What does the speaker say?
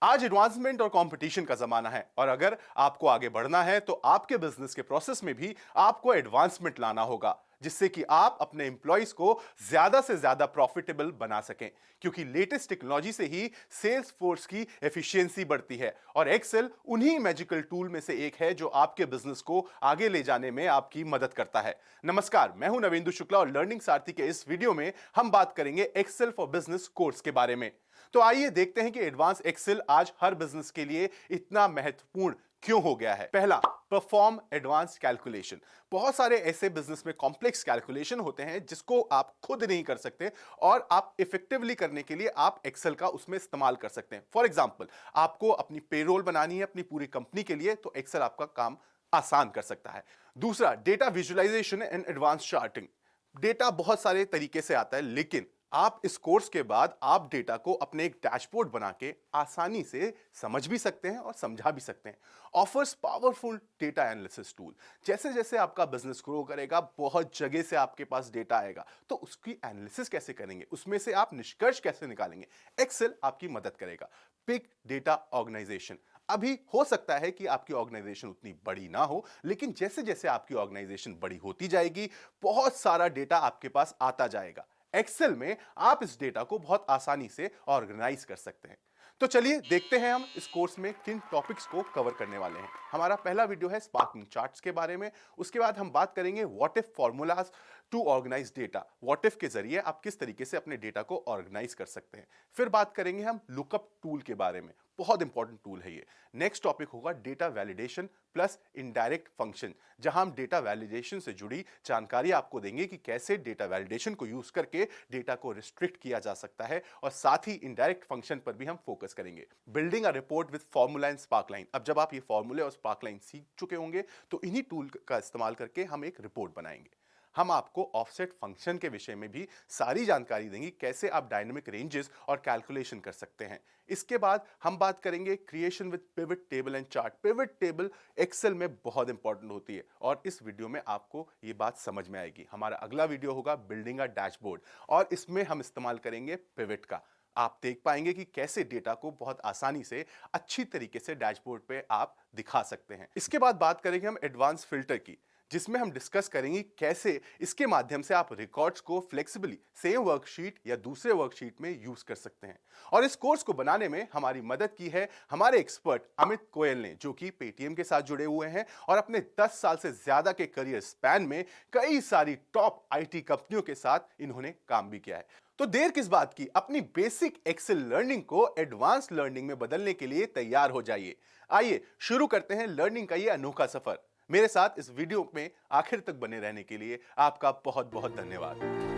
आज एडवांसमेंट और कंपटीशन का जमाना है और अगर आपको आगे बढ़ना है तो आपके बिजनेस के प्रोसेस में भी आपको एडवांसमेंट लाना होगा जिससे कि आप अपने एम्प्लॉयज को ज्यादा से ज्यादा प्रॉफिटेबल बना सकें क्योंकि लेटेस्ट टेक्नोलॉजी से ही सेल्स फोर्स की एफिशिएंसी बढ़ती है और एक्सेल उन्हीं मैजिकल टूल में से एक है जो आपके बिजनेस को आगे ले जाने में आपकी मदद करता है। नमस्कार, मैं हूं नवेंदु शुक्ला और लर्निंग सारथी के इस वीडियो में हम बात करेंगे एक्सेल फॉर बिजनेस कोर्स के बारे में। तो आइए देखते हैं कि एडवांस एक्सेल आज हर बिजनेस के लिए इतना महत्वपूर्ण क्यों हो गया है। पहला, परफॉर्म एडवांस कैलकुलेशन। बहुत सारे ऐसे बिजनेस में कॉम्प्लेक्स कैलकुलेशन होते हैं जिसको आप खुद नहीं कर सकते और आप इफेक्टिवली करने के लिए आप एक्सेल का उसमें इस्तेमाल कर सकते हैं। फॉर एग्जांपल, आपको अपनी पेरोल बनानी है अपनी पूरी कंपनी के लिए तो एक्सेल आपका काम आसान कर सकता है। दूसरा, data visualisation and advance charting. Data बहुत सारे तरीके से आता है लेकिन आप इस कोर्स के बाद आप डेटा को अपने एक डैशबोर्ड बना के आसानी से समझ भी सकते हैं और समझा भी सकते हैं। Offers powerful data analysis tool. जैसे जैसे आपका बिजनेस ग्रो करेगा बहुत जगह से आपके पास डेटा आएगा तो उसकी एनालिसिस कैसे करेंगे, उसमें से आप निष्कर्ष कैसे निकालेंगे, एक्सेल आपकी मदद करेगा। Big data organisation. अभी हो सकता है कि आपकी ऑर्गेनाइजेशन उतनी बड़ी ना हो लेकिन जैसे जैसे आपकी ऑर्गेनाइजेशन बड़ी होती जाएगी बहुत सारा डेटा आपके पास आता जाएगा। एक्सेल में आप इस डेटा को बहुत आसानी से ऑर्गेनाइज कर सकते हैं। तो चलिए देखते हैं हम इस कोर्स में किन टॉपिक्स को कवर करने वाले हैं। हमारा पहला वीडियो है स्पार्किंग चार्ट्स के बारे में। उसके बाद हम बात करेंगे what if formulas to organise data. What if के जरिए आप किस तरीके से अपने डेटा को ऑर्गेनाइज कर सकते हैं। फिर बात करेंगे हम लुकअप टूल के बारे में, बहुत इंपॉर्टेंट टूल है ये। नेक्स्ट टॉपिक होगा data validation plus indirect function, जहां हम डेटा वैलिडेशन से जुड़ी जानकारी आपको देंगे कि कैसे डेटा वैलिडेशन को यूज करके डेटा को रिस्ट्रिक्ट किया जा सकता है और साथ ही इनडायरेक्ट फंक्शन पर भी हम फोकस करेंगे। Building a report with formula and sparkline. अब जब आप ये फॉर्मूले और स्पार्कलाइन सीख चुके होंगे तो इन्हीं टूल का इस्तेमाल करके हम एक रिपोर्ट बनाएंगे। हम आपको ऑफसेट फंक्शन के विषय में भी सारी जानकारी देंगे, कैसे आप डायनामिक रेंजेस और कैलकुलेशन कर सकते हैं। इसके बाद हम बात करेंगे creation with pivot table and chart. Pivot table Excel में बहुत इंपॉर्टेंट होती है और इस वीडियो में आपको ये बात समझ में आएगी। हमारा अगला वीडियो होगा बिल्डिंग अ डैशबोर्ड और इसमें हम इस्तेमाल करेंगे पिवट का। आप देख पाएंगे कि कैसे डेटा को बहुत आसानी से अच्छी तरीके से डैशबोर्ड पे आप दिखा सकते हैं। इसके बाद बात करेंगे हम एडवांस फिल्टर की, जिसमें हम डिस्कस करेंगे कैसे इसके माध्यम से आप रिकॉर्ड्स को फ्लेक्सिबली सेम वर्कशीट या दूसरे वर्कशीट में यूज कर सकते हैं। और इस कोर्स को बनाने में हमारी मदद की है हमारे एक्सपर्ट अमित गोयल ने, जो कि पेटीएम के साथ जुड़े हुए हैं और अपने 10 साल से ज्यादा के करियर स्पैन में कई सारी टॉप आईटी कंपनियों के साथ इन्होंने काम भी किया है। तो देर किस बात की, अपनी बेसिक एक्सेल लर्निंग को एडवांस लर्निंग में बदलने के लिए तैयार हो जाइए। आइए शुरू करते हैं लर्निंग का ये अनोखा सफर। मेरे साथ इस वीडियो में आखिर तक बने रहने के लिए आपका बहुत बहुत धन्यवाद।